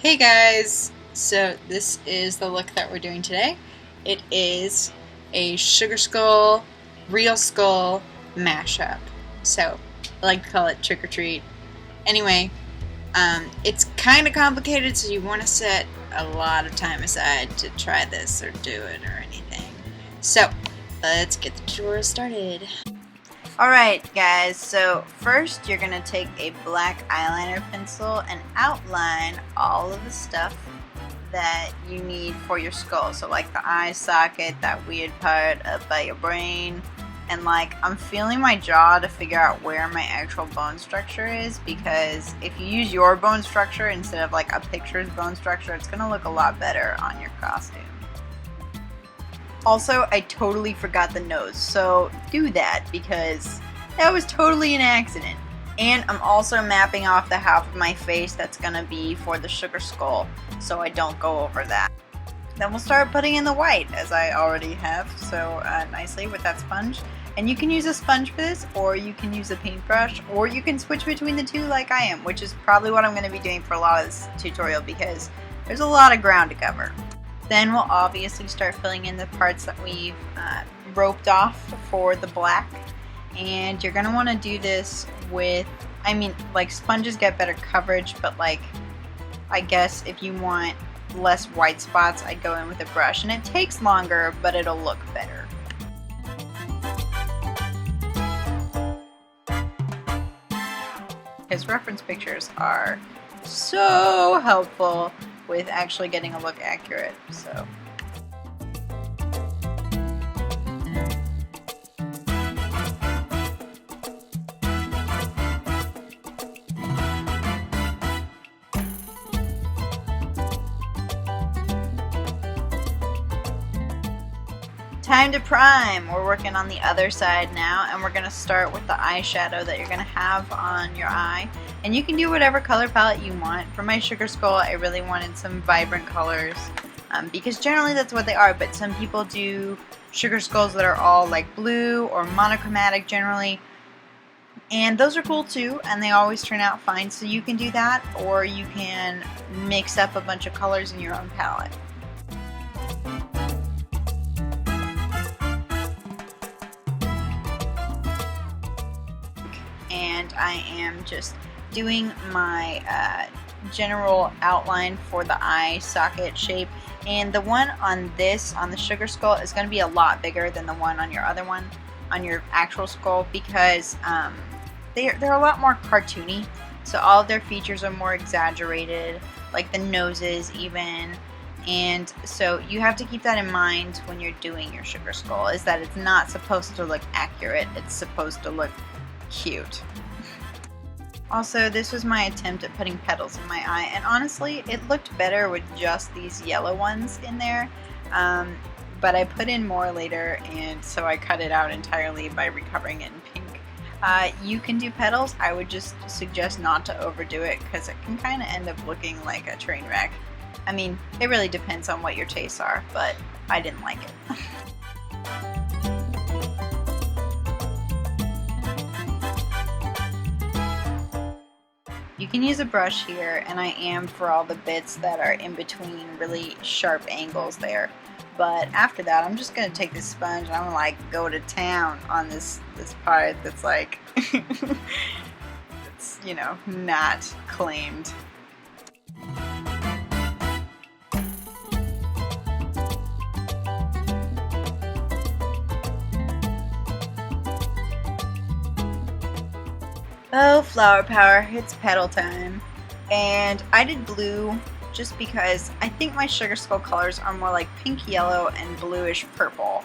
Hey guys, so this is the look that we're doing today. It is a Sugar Skull, Real Skull mashup. So I like to call it trick or treat. Anyway, it's kind of complicated, so you want to set a lot of time aside to try this or do it or anything. So let's get the tutorial started. Alright guys, so first you're going to take a black eyeliner pencil and outline all of the stuff that you need for your skull. So like the eye socket, that weird part up by your brain, and like I'm feeling my jaw to figure out where my actual bone structure is, because if you use your bone structure instead of like a picture's bone structure, it's going to look a lot better on your costume. Also, I totally forgot the nose, so do that because that was totally an accident. And I'm also mapping off the half of my face that's gonna be for the Sugar Skull, so I don't go over that. Then we'll start putting in the white, as I already have so nicely with that sponge. And you can use a sponge for this, or you can use a paintbrush, or you can switch between the two like I am, which is probably what I'm going to be doing for a lot of this tutorial because there's a lot of ground to cover. Then we'll obviously start filling in the parts that we've roped off for the black. And you're going to want to do this with, like sponges get better coverage, but like, I guess if you want less white spots, I'd go in with a brush. And it takes longer, but it'll look better. His reference pictures are so helpful with actually getting a look accurate, so. Time to prime. We're working on the other side now, and we're going to start with the eyeshadow that you're going to have on your eye. And you can do whatever color palette you want. For my Sugar Skull, I really wanted some vibrant colors because generally that's what they are, but some people do Sugar Skulls that are all like blue or monochromatic generally. And those are cool too, and they always turn out fine. So you can do that, or you can mix up a bunch of colors in your own palette. And I am just doing my general outline for the eye socket shape, and the one on the Sugar Skull is going to be a lot bigger than the one on your other one, on your actual skull, because they're a lot more cartoony, so all of their features are more exaggerated, like the noses even. And so you have to keep that in mind when you're doing your Sugar Skull, is that it's not supposed to look accurate, it's supposed to look cute. Also, this was my attempt at putting petals in my eye, and honestly, it looked better with just these yellow ones in there, but I put in more later, and so I cut it out entirely by recovering it in pink. You can do petals. I would just suggest not to overdo it because it can kind of end up looking like a train wreck. I mean, it really depends on what your tastes are, but I didn't like it. You can use a brush here, and I am for all the bits that are in between really sharp angles there. But after that, I'm just going to take this sponge and I'm going to like go to town on this part that's like, it's, you know, not claimed. Oh, flower power, it's petal time. And I did blue just because I think my Sugar Skull colors are more like pink, yellow, and bluish purple.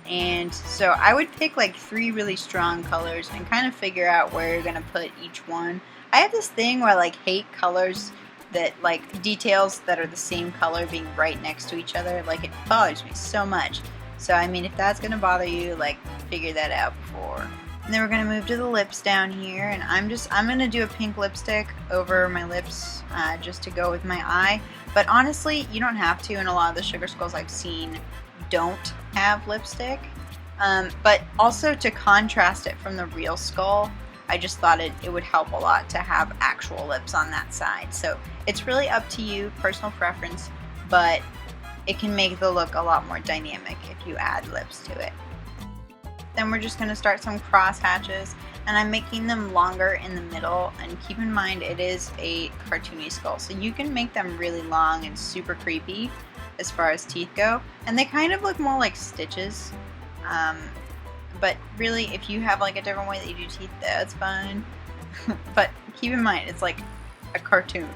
And so I would pick like 3 really strong colors and kind of figure out where you're gonna put each one. I have this thing where I like hate colors that like details that are the same color being right next to each other. Like it bothers me so much. So I mean, if that's gonna bother you, like figure that out before. And then we're going to move to the lips down here, and I'm going to do a pink lipstick over my lips just to go with my eye. But honestly, you don't have to, and a lot of the Sugar Skulls I've seen don't have lipstick. But also to contrast it from the real skull, I just thought it would help a lot to have actual lips on that side. So it's really up to you, personal preference, but it can make the look a lot more dynamic if you add lips to it. Then we're just going to start some cross hatches, and I'm making them longer in the middle, and keep in mind it is a cartoony skull, so you can make them really long and super creepy as far as teeth go, and they kind of look more like stitches, but really if you have like a different way that you do teeth, that's fine. But keep in mind it's like a cartoon.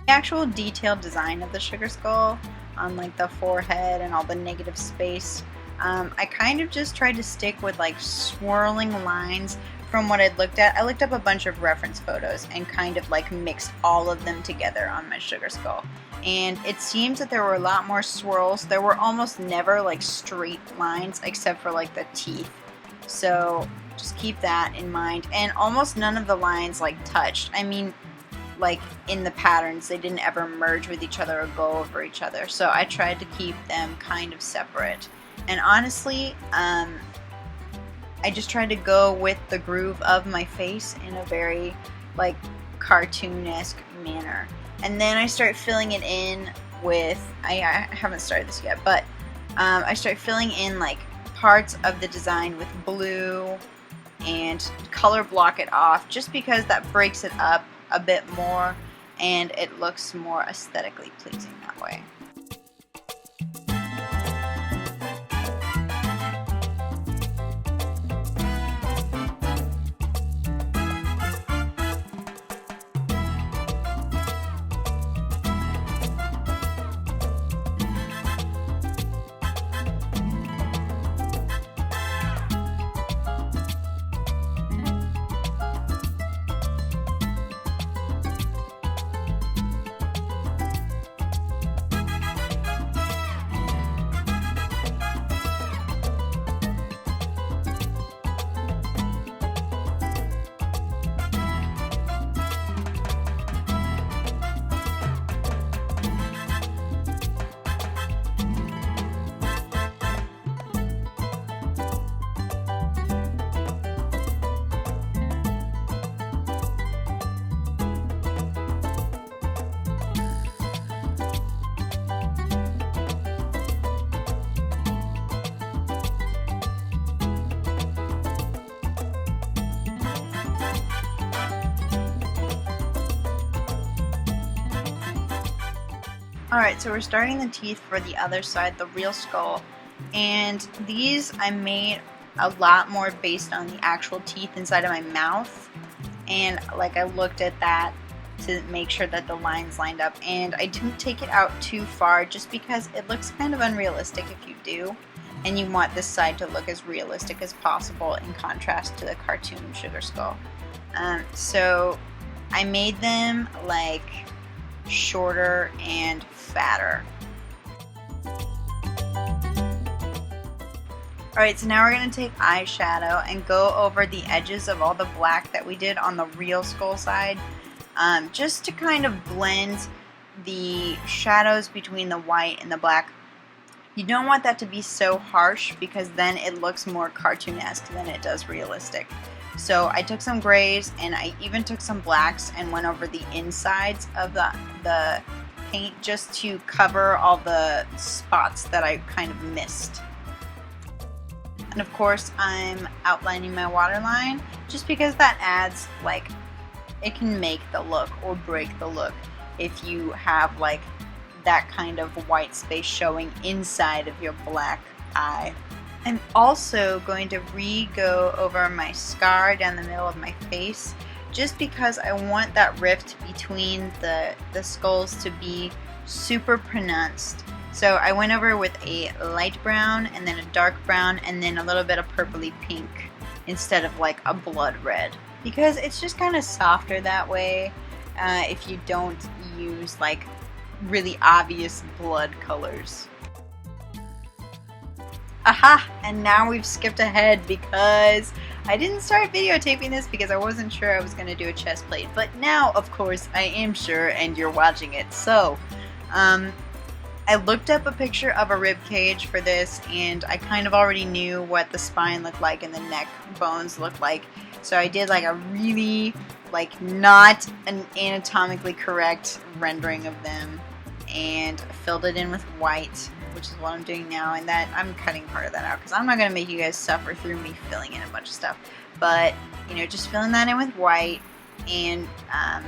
The actual detailed design of the sugar skull on like the forehead and all the negative space, I kind of just tried to stick with like swirling lines from what I'd looked at. I looked up a bunch of reference photos and kind of like mixed all of them together on my sugar skull. And it seems that there were a lot more swirls. There were almost never like straight lines except for like the teeth. So just keep that in mind. And almost none of the lines like touched. I mean, like in the patterns, they didn't ever merge with each other or go over each other. So I tried to keep them kind of separate. And honestly, I just tried to go with the groove of my face in a very like cartoon-esque manner. And then I start filling it in with, I haven't started this yet, but I start filling in like parts of the design with blue and color block it off, just because that breaks it up a bit more and it looks more aesthetically pleasing that way. Alright, so we're starting the teeth for the other side, the real skull, and these I made a lot more based on the actual teeth inside of my mouth, and like I looked at that to make sure that the lines lined up, and I didn't take it out too far just because it looks kind of unrealistic if you do, and you want this side to look as realistic as possible in contrast to the cartoon sugar skull. So I made them like shorter and fatter. Alright, so now we're going to take eyeshadow and go over the edges of all the black that we did on the real skull side, just to kind of blend the shadows between the white and the black. You don't want that to be so harsh because then it looks more cartoonesque than it does realistic. So I took some grays and I even took some blacks and went over the insides of the paint just to cover all the spots that I kind of missed. And of course I'm outlining my waterline just because that adds, like, it can make the look or break the look if you have like that kind of white space showing inside of your black eye. I'm also going to re-go over my scar down the middle of my face just because I want that rift between the skulls to be super pronounced. So I went over with a light brown and then a dark brown and then a little bit of purpley pink instead of like a blood red, because it's just kind of softer that way if you don't use like really obvious blood colors. Aha! And now we've skipped ahead because I didn't start videotaping this because I wasn't sure I was going to do a chest plate. But now, of course, I am sure and you're watching it. So, I looked up a picture of a rib cage for this and I kind of already knew what the spine looked like and the neck bones looked like. So I did like a really not an anatomically correct rendering of them, and filled it in with white, which is what I'm doing now, and that I'm cutting part of that out because I'm not going to make you guys suffer through me filling in a bunch of stuff. But, you know, just filling that in with white, and I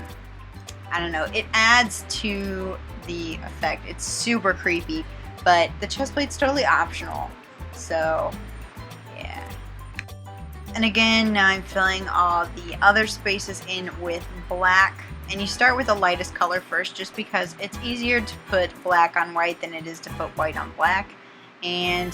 don't know, it adds to the effect. It's super creepy, but the chest plate's totally optional, so yeah. And again, now I'm filling all the other spaces in with black. And you start with the lightest color first, just because it's easier to put black on white than it is to put white on black. And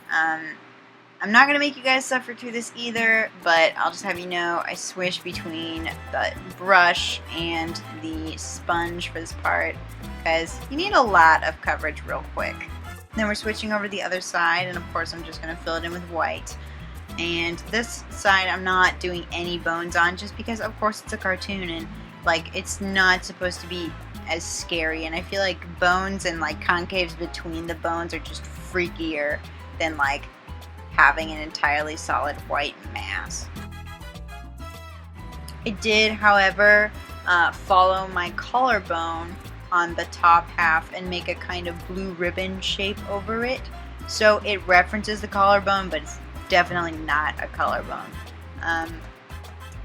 I'm not going to make you guys suffer through this either, but I'll just have you know I swish between the brush and the sponge for this part, because you need a lot of coverage real quick. Then we're switching over to the other side, and of course I'm just going to fill it in with white. And this side I'm not doing any bones on, just because of course it's a cartoon, and it's not supposed to be as scary, and I feel like bones and concaves between the bones are just freakier than having an entirely solid white mass. I did, however, follow my collarbone on the top half and make a kind of blue ribbon shape over it. So it references the collarbone, but it's definitely not a collarbone.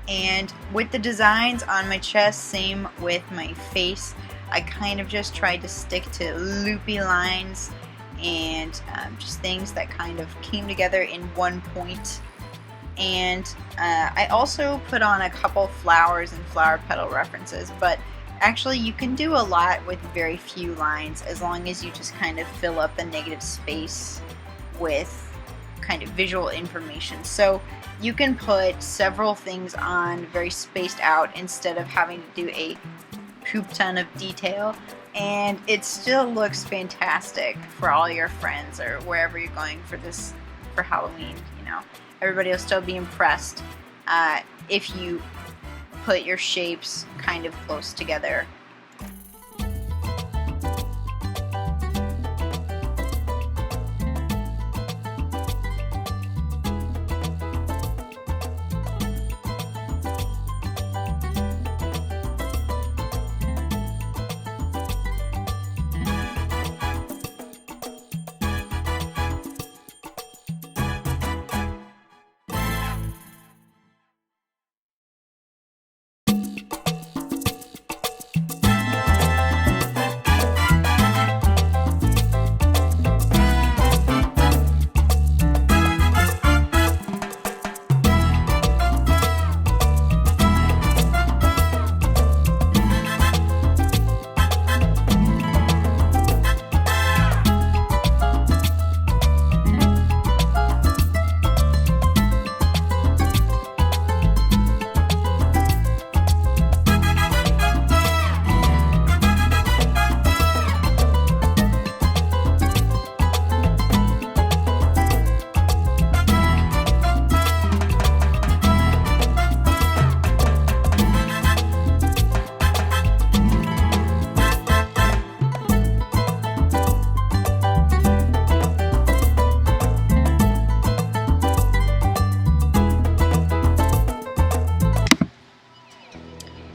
And with the designs on my chest, same with my face, I kind of just tried to stick to loopy lines and just things that kind of came together in one point. And I also put on a couple flowers and flower petal references, but actually you can do a lot with very few lines as long as you just kind of fill up the negative space with kind of visual information. So you can put several things on very spaced out instead of having to do a poop ton of detail, and it still looks fantastic for all your friends or wherever you're going for this for Halloween. You know, everybody will still be impressed if you put your shapes kind of close together.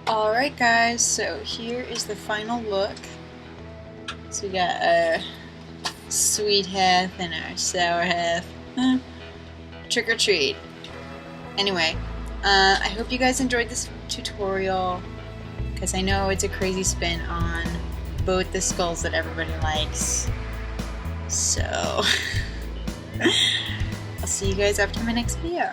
Alright guys, so here is the final look. So we got a sweet half and our sour half. Trick or treat. Anyway, I hope you guys enjoyed this tutorial, because I know it's a crazy spin on both the skulls that everybody likes. So, I'll see you guys after my next video.